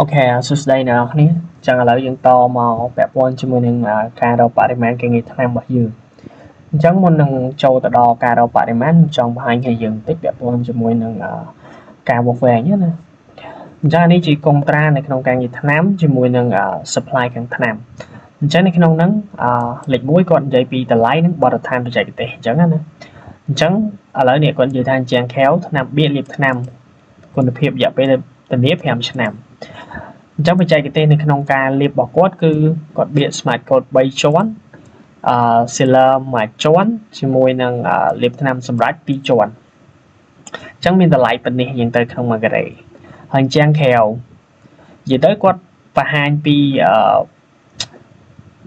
Ok,សួស្តីអ្នកនរគ្នាចឹងឥឡូវយើងតមកពាក់ព័ន្ធជាមួយនឹងការរកបរិមាណការងារថ្នាំរបស់យើងអញ្ចឹងមុននឹងចូលទៅដល់ការរកបរិមាណខ្ញុំចង់បង្ហាញឲ្យយើងបន្តិចពាក់ព័ន្ធជាមួយនឹងការវាស់វែងណាអញ្ចឹងនេះជាកុងត្រានៅក្នុងការងារថ្នាំជាមួយនឹង supply ខាងថ្នាំអញ្ចឹងនៅក្នុងហ្នឹងលេខ1គាត់និយាយពីតម្លៃនិងបទដ្ឋានបច្ចេកទេសអញ្ចឹងណាអញ្ចឹងឥឡូវនេះគាត់និយាយថាជាងខែវថ្នាំបៀកលាបថ្នាំគុណភាពរយៈពេលធានា5ឆ្នាំអញ្ចឹងបច្ចេកទេសនៅក្នុងការលាបរបស់គាត់គឺគាត់បៀក Smart Coat 3ជាន់Sealer 1ជាន់ជាមួយនឹងលាបថ្នាំសម្រាប់2ជាន់អញ្ចឹងមានតម្លៃប៉ុណ្នេះយ៉ាងទៅក្នុង1ការ៉េហើយជាងខែវនិយាយទៅគាត់បង្ហាញពី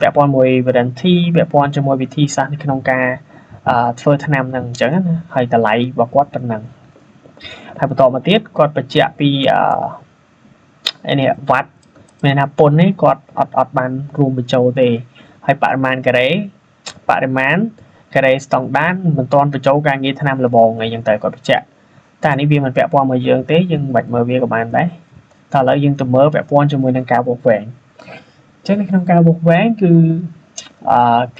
ពាក់ព័ន្ធមួយ warranty ពាក់ព័ន្ធជាមួយវិធីសាស្ត្រនៅក្នុងការធ្វើថ្នាំហ្នឹងអញ្ចឹងណាហើយតម្លៃរបស់គាត់ប៉ុណ្ណឹងហើយបន្តមកទៀតគាត់បញ្ជាក់ពីនេះវ៉ាត់មានថាពុននេះគាត់អត់បានរួមបញ្ចូលទេហើយបរិមាណការ៉េស្តង់ដារមិនទាន់បញ្ចូលការងារថ្នាំលបងអីចឹងទៅគាត់បញ្ជាក់តែនេះវាមិនពាក់ព័ន្ធមកយើងទេយើងមិនបាច់មើលវាក៏បានដែរតែឥឡូវយើងទៅមើលពាក់ព័ន្ធជាមួយនឹងការវាស់វែងអញ្ចឹងនៅក្នុងការវាស់វែងគឺ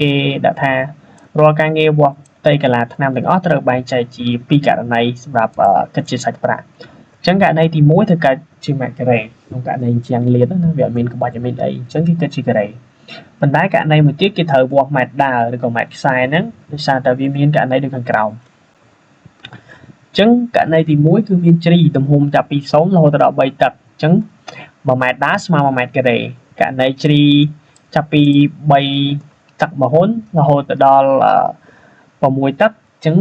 គេដាក់ថារាល់ការងារវាស់ផ្ទៃកាឡាថ្នាំទាំងអស់ត្រូវបែងចែកជា2ករណីសម្រាប់គិតជាសាច់ប្រាក់អញ្ចឹងករណីទី1ត្រូវកើតជាម៉ែត្រការ៉េក្នុងករណីជាងលាតណាវាអត់មានក្បាច់អត់មានអីអញ្ចឹងគេគិតជាការ៉េប៉ុន្តែករណីមួយទៀតគេត្រូវវាស់ម៉ែត្រដើរឬក៏ម៉ែត្រខ្សែហ្នឹងដោយសារតែវាមានករណីដូចខាងក្រោមអញ្ចឹងករណីទី1គឺមានជ្រីទំហំចាប់ពី0រហូតដល់3តឹកអញ្ចឹង1ម៉ែត្រដើរស្មើ1ម៉ែត្រការ៉េករណីជ្រីចាប់ពី3តឹកមហុនរហូតទៅដល់6តឹកអញ្ចឹង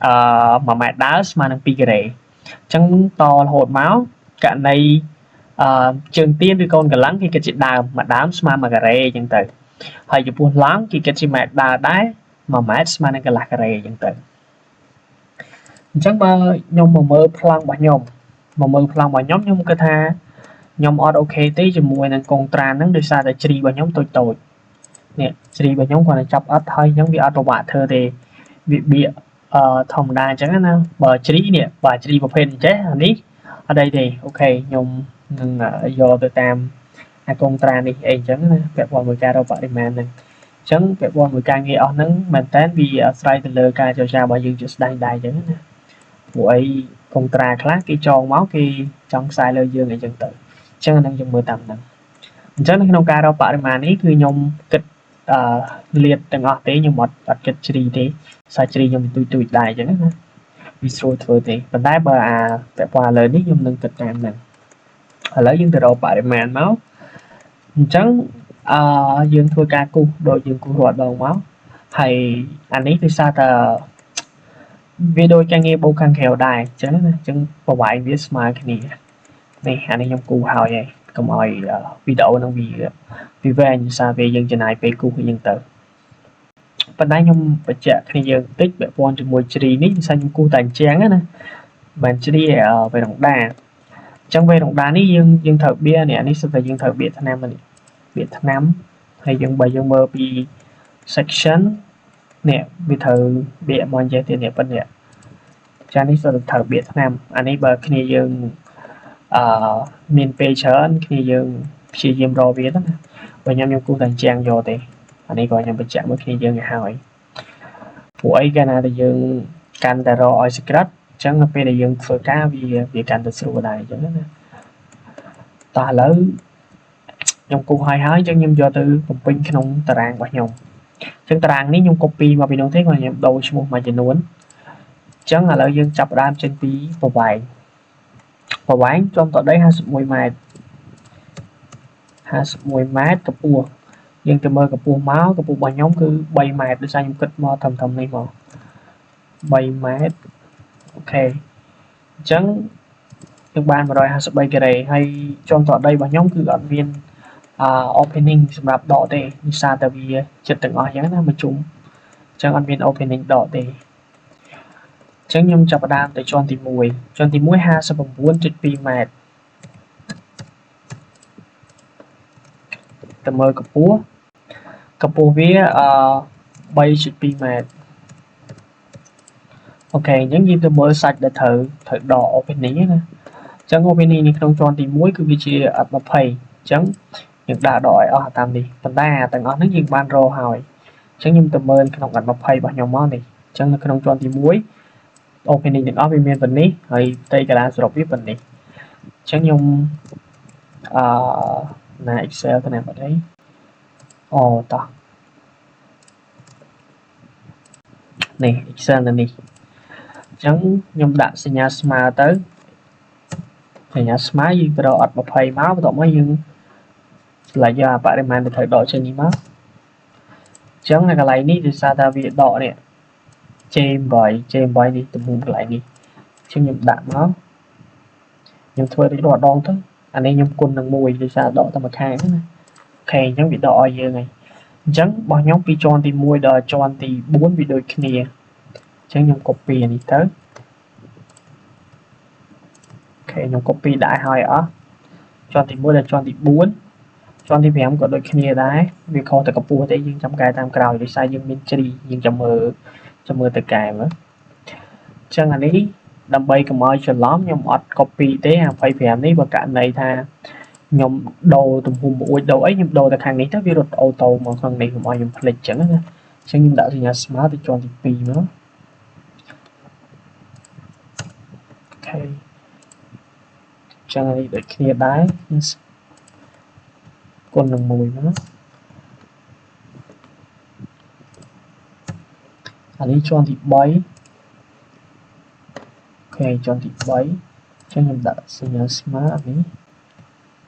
1ម៉ែត្រដើរស្មើនឹង2ការ៉េអញ្ចឹងតរហូតមកករណីជើងទៀនឬកូនកលឹងគេគិតជាដើមមួយដើមស្មើ1ការ៉េអញ្ចឹងទៅហើយចំពោះឡង់គេគិតជាម៉ែត្រដើរដែរ1ម៉ែត្រស្មើនឹងកន្លះការ៉េអញ្ចឹងទៅអញ្ចឹងបើខ្ញុំមកមើលប្លង់របស់ខ្ញុំខ្ញុំគិតថាខ្ញុំអត់អូខេទេជាមួយនឹងកុងត្រាហ្នឹងដោយសារតែជ្រីរបស់ខ្ញុំតូចនេះជ្រីរបស់ខ្ញុំគាត់តែចាប់អត់ហើយអញ្ចឹងវាអត់ប្រវាក់ធ្វើទេវាបៀកធម្មតាអញ្ចឹងណាបើជ្រីនេះបើជ្រីប្រភេទអញ្ចេះអានេះអត់អីទេអូខេខ្ញុំនឹងយកទៅតាមកុងត្រានេះអីអញ្ចឹងណាពាក់ព័ន្ធមួយការរកបរិមាណហ្នឹងអញ្ចឹងពាក់ព័ន្ធមួយការងារអស់ហ្នឹងមែនតើវាអាស្រ័យទៅលើការចរចារបស់យើងជាស្ដែងដែរអញ្ចឹងណាព្រោះអីកុងត្រាខ្លះគេចងមកគេចង់ខ្សែលើយើងអីចឹងទៅអញ្ចឹងអាហ្នឹងយើងមើលតាមហ្នឹងអញ្ចឹងនៅក្នុងការរកបរិមាណនេះគឺខ្ញុំគិតលាតទាំងអស់ទេខ្ញុំអត់គិតជ្រីទេសាច់ជ្រីខ្ញុំទូចដែរអញ្ចឹងណាវាស្រួលធ្វើទេប៉ុន្តែបើពាក់ព័ន្ធឥឡូវនេះខ្ញុំនឹងគិតតាមហ្នឹងឥឡូវយើងទៅរកបរិមាណមកអញ្ចឹងយើងធ្វើការគូសដូចយើងគូសរាល់ដងមកហើយអានេះដោយសារតែវាដូចការងារបូកខាងក្រៅដែរអញ្ចឹងណាអញ្ចឹងប្រវែងវាស្មើគ្នានេះអានេះខ្ញុំគូសហើយហើយកុំឲ្យវីដេអូនឹងវាវែងដោយសារវាយើងចំណាយពេលគូសអញ្ចឹងទៅប៉ុន្តែខ្ញុំបញ្ជាក់គ្នាយើងបន្តិចពាក់ព័ន្ធជាមួយជ្រីនេះដោយសារខ្ញុំគូសតែអញ្ចឹងណាបានជ្រីវេរ៉ុងដាអញ្ចឹងវេរ៉ុងដានេះយើងត្រូវបៀនេះសិតតែយើងត្រូវបៀថ្នាំនេះបៀថ្នាំហើយបើយើងមើលពី section នេះវាត្រូវបៀមកចេះទៀតនេះប៉ុណ្ណេះចានេះសិតតែត្រូវបៀថ្នាំអានេះបើគ្នាយើងមានពេលច្រើនគ្នាយើងព្យាយាមរកវាទៅណាបើខ្ញុំគូសតែអញ្ចឹងយកទេអានេះក៏ខ្ញុំបញ្ជាក់មួយគ្នាយើងឲ្យហើយព្រោះអីកាលណាតែយើងកាន់តែរកឲ្យ secret អញ្ចឹងនៅពេលដែលយើងធ្វើការវាកាន់តែស្រួលដែរអញ្ចឹងណាតោះឥឡូវខ្ញុំគូសហើយអញ្ចឹងខ្ញុំយកទៅបំពេញក្នុងតារាងរបស់ខ្ញុំអញ្ចឹងតារាងនេះខ្ញុំ copy មកពីនោះទេគាត់ខ្ញុំដូរឈ្មោះមួយចំនួនអញ្ចឹងឥឡូវយើងចាប់ផ្ដើមចេញពីប្រវែងចំតដី51ម៉ែត្រកម្ពស់យើងទៅមើលកម្ពស់មកកម្ពស់របស់ខ្ញុំគឺ3ម៉ែត្រដោយសារខ្ញុំគិតមកត្រឹមនេះមក3ម៉ែត្រអូខេអញ្ចឹងយើងបាន153ការ៉េហើយចំតដីរបស់ខ្ញុំគឺអត់មានopening សម្រាប់ដកទេដោយសារតែវាចិត្តទាំងអស់អញ្ចឹងណាមួយជុំអញ្ចឹងអត់មាន opening ដកទេអញ្ចឹងខ្ញុំចាប់ផ្ដើមទៅជាន់ទី1ជាន់ទី1 59.2 ម៉ែត្រទៅមើលកម្ពស់វា3.2 ម៉ែត្រអូខេអញ្ចឹងយើងទៅមើលសាច់ដែលត្រូវដក opening ណា ចឹង opening នេះក្នុងជាន់ទី1គឺវាជាអត់20ចឹងយើងដាក់ដកឲ្យអស់តាមនេះប៉ុន្តែទាំងអស់ហ្នឹងយើងបានរកហើយចឹងខ្ញុំទៅមើលក្នុងអត់20របស់ខ្ញុំមកនេះចឹងនៅក្នុងជាន់ទី1 opening ទាំងអស់វាមានប៉ុណ្នេះហើយផ្ទៃកណ្ដាលសរុបវាប៉ុណ្នេះចឹងខ្ញុំណា Excel ទៅណាបាត់ហើយអូតោះនេះ Excel នៅនេះចឹងខ្ញុំដាក់សញ្ញាស្មើទៅសញ្ញាស្មើយើងទៅរកអត់20មកបន្ទាប់មកយើងឆ្លៃយកបរិមាណដែលត្រូវដកចេញនេះមកចឹងនៅកន្លែងនេះដោយសារតែវាដកនេះ J8 នេះទំហំកន្លែងនេះចឹងខ្ញុំដាក់មកខ្ញុំធ្វើដូចរាល់ដងទៅអានេះខ្ញុំគុណនឹង1ដោយសារដកតែមួយខាងហ្នឹងណាអូខេអញ្ចឹងវាដកឲ្យយើងហើយអញ្ចឹងរបស់ខ្ញុំពីជាន់ទី1ដល់ជាន់ទី4វាដូចគ្នាអញ្ចឹងខ្ញុំ copy នេះទៅអូខេខ្ញុំ copy ដាក់ឲ្យអស់ជាន់ទី1ដល់ជាន់ទី4ជាន់ទី5ក៏ដូចគ្នាដែរវាខុសតែកម្ពស់ទេយើងចាំកែតាមក្រោយដោយសារយើងមានជ្រីយើងចាំមើលទៅកែមើលអញ្ចឹងអានេះដើម្បីកុំឲ្យច្រឡំខ្ញុំអត់ copy ទេអា25នេះបើករណីថាខ្ញុំដូរទំហំមួយដូរអីខ្ញុំដូរទៅខាងនេះទៅវារត់អូតូមកខាងនេះកុំឲ្យខ្ញុំភ្លេចអញ្ចឹងណាអញ្ចឹងខ្ញុំដាក់សញ្ញាស្មើទៅជាន់ទី2មកអូខេអញ្ចឹងនេះដូចគ្នាដែរគុណនឹង1មកអានេះជាន់ទី3អូខេជាន់ទី3អញ្ចឹងខ្ញុំដាក់សញ្ញាស្មើអានេះ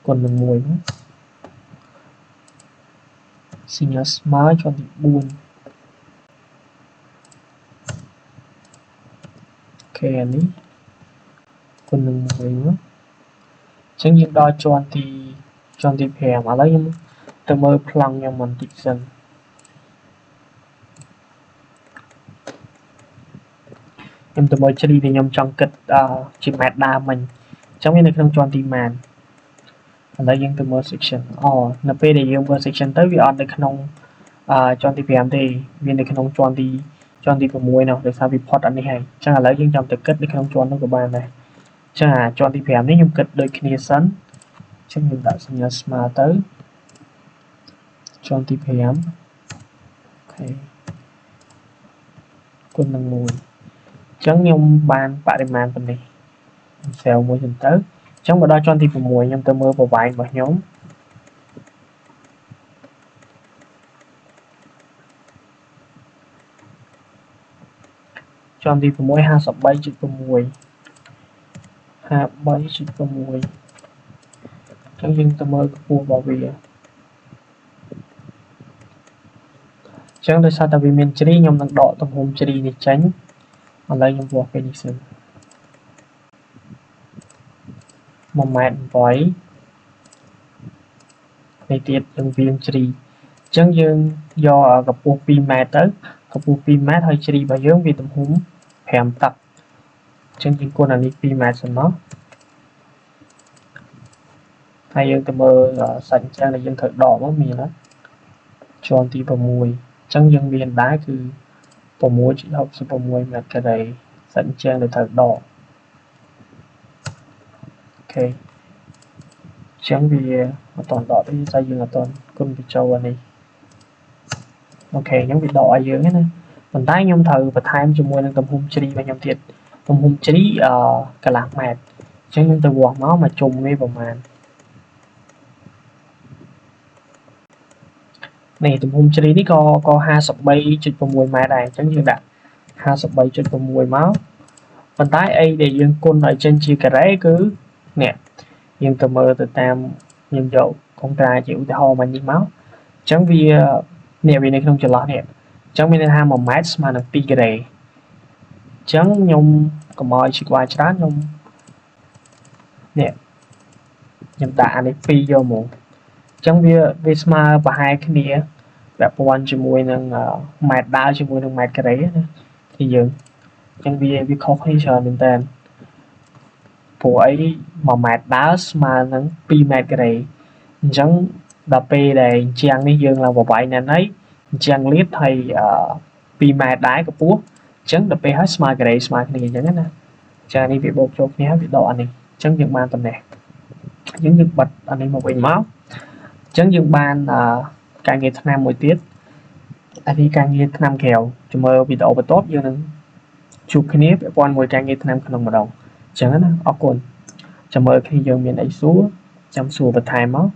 គុណនឹង1មកសញ្ញាស្មើជាន់ទី4អូខេអានេះគុណនឹង1មកអញ្ចឹងយើងដល់ជាន់ទី5ឥឡូវខ្ញុំទៅមើលប្លង់ខ្ញុំបន្តិចសិនខ្ញុំទៅមើលជ្រីដែលខ្ញុំចង់គិតជាម៉ែត្រដើមមិញអញ្ចឹងវានៅក្នុងជាន់ទីម៉ានឥឡូវយើងទៅមើល section នៅពេលដែលយើងមើល section ទៅវាអត់នៅក្នុងជាន់ទី5ទេវានៅក្នុងជាន់ទី6នោះដោយសារវាផុតអានេះហើយអញ្ចឹងឥឡូវយើងចាំទៅគិតនៅក្នុងជាន់នោះក៏បានដែរអញ្ចឹងជាន់ទី5នេះខ្ញុំគិតដូចគ្នាសិនអញ្ចឹងខ្ញុំដាក់សញ្ញាស្មើទៅជាន់ទី5អូខេគុណនឹង1អញ្ចឹងខ្ញុំបានបរិមាណប៉ុណ្នេះ cell មួយចឹងទៅអញ្ចឹងមកដល់ជាន់ទី6ខ្ញុំទៅមើលប្រវែងរបស់ខ្ញុំជាន់ទី6 53.6 53.6 អញ្ចឹងយើងទៅមើលកម្ពស់របស់វាអញ្ចឹងដោយសារតែវាមានជ្រីខ្ញុំនឹងដកទំហំជ្រីនេះចេញឥឡូវខ្ញុំវាស់ពេលនេះសិន1.8 ម៉ែត្រនេះទៀតយើងវាងជ្រីអញ្ចឹងយើងយកកម្ពស់2ម៉ែត្រទៅកម្ពស់2ម៉ែត្រហើយជ្រីរបស់យើងវាទំហំ5តឹកអញ្ចឹងយើងគុណអានេះ2ម៉ែត្រសិនមកហើយយើងទៅមើលសាច់អញ្ចឹងដែលយើងត្រូវដកមកមានណាជាន់ទី6អញ្ចឹងយើងមានដែរគឺ 6.66 ម៉ែត្រការ៉េសាច់អញ្ចឹងដែលត្រូវដកអូខេអញ្ចឹងវាអត់តដកទេតែយើងអត់តគុណបញ្ចូលអានេះអូខេអញ្ចឹងវាដកឲ្យយើងណាប៉ុន្តែខ្ញុំត្រូវបន្ថែមជាមួយនឹងទំហំជ្រីរបស់ខ្ញុំទៀតទំហំជ្រីកន្លះម៉ែត្រអញ្ចឹងខ្ញុំទៅវាស់មកជុំវាប្រហែលនេះទំហំជ្រីនេះក៏ 53.6 ម៉ែត្រដែរអញ្ចឹងយើងដាក់ 53.6 មកប៉ុន្តែអីដែលយើងគុណឲ្យចេញជាការ៉េគឺនេះយើងទៅមើលទៅតាមខ្ញុំយកកុងត្រាជាឧទាហរណ៍មកនេះមកអញ្ចឹងវានៅក្នុងចន្លោះនេះអញ្ចឹងមានន័យថា1ម៉ែត្រស្មើនឹង2ការ៉េអញ្ចឹងខ្ញុំកុំឲ្យឆ្កួរច្រើនខ្ញុំដាក់អានេះ2យកមកអញ្ចឹងវាស្មើប្រហែលគ្នាពាក់ព័ន្ធជាមួយនឹងម៉ែត្រដើរជាមួយនឹងម៉ែត្រការ៉េណាគឺយើងអញ្ចឹងវាខុសគ្នាច្រើនមែនតើព្រោះអី1ម៉ែត្រដើរស្មើនឹង2ម៉ែត្រការ៉េអញ្ចឹងដល់ពេលដែលអញ្ចឹងនេះយើងឡើងប្រវែងណាស់ហើយអញ្ចឹងលាតហើយ2ម៉ែត្រដែរកម្ពស់អញ្ចឹងដល់ពេលហើយស្មើការ៉េស្មើគ្នាអញ្ចឹងណាចានេះវាបូកចូលគ្នាវាដកអានេះ Chẳng dừng ban tuần này những dừng bật anh ấy một bình máu chẳng dừng ban càng nghe tham mỗi tiết anh ấy càng nghe tham kèo cho mơ bị đổ và tốt như là chụp cái nếp quan ngồi càng nghe tham không mà đâu chẳng á ọc cồn cho mơ khi giờ miền ấy xuống chăm sùa và thai máu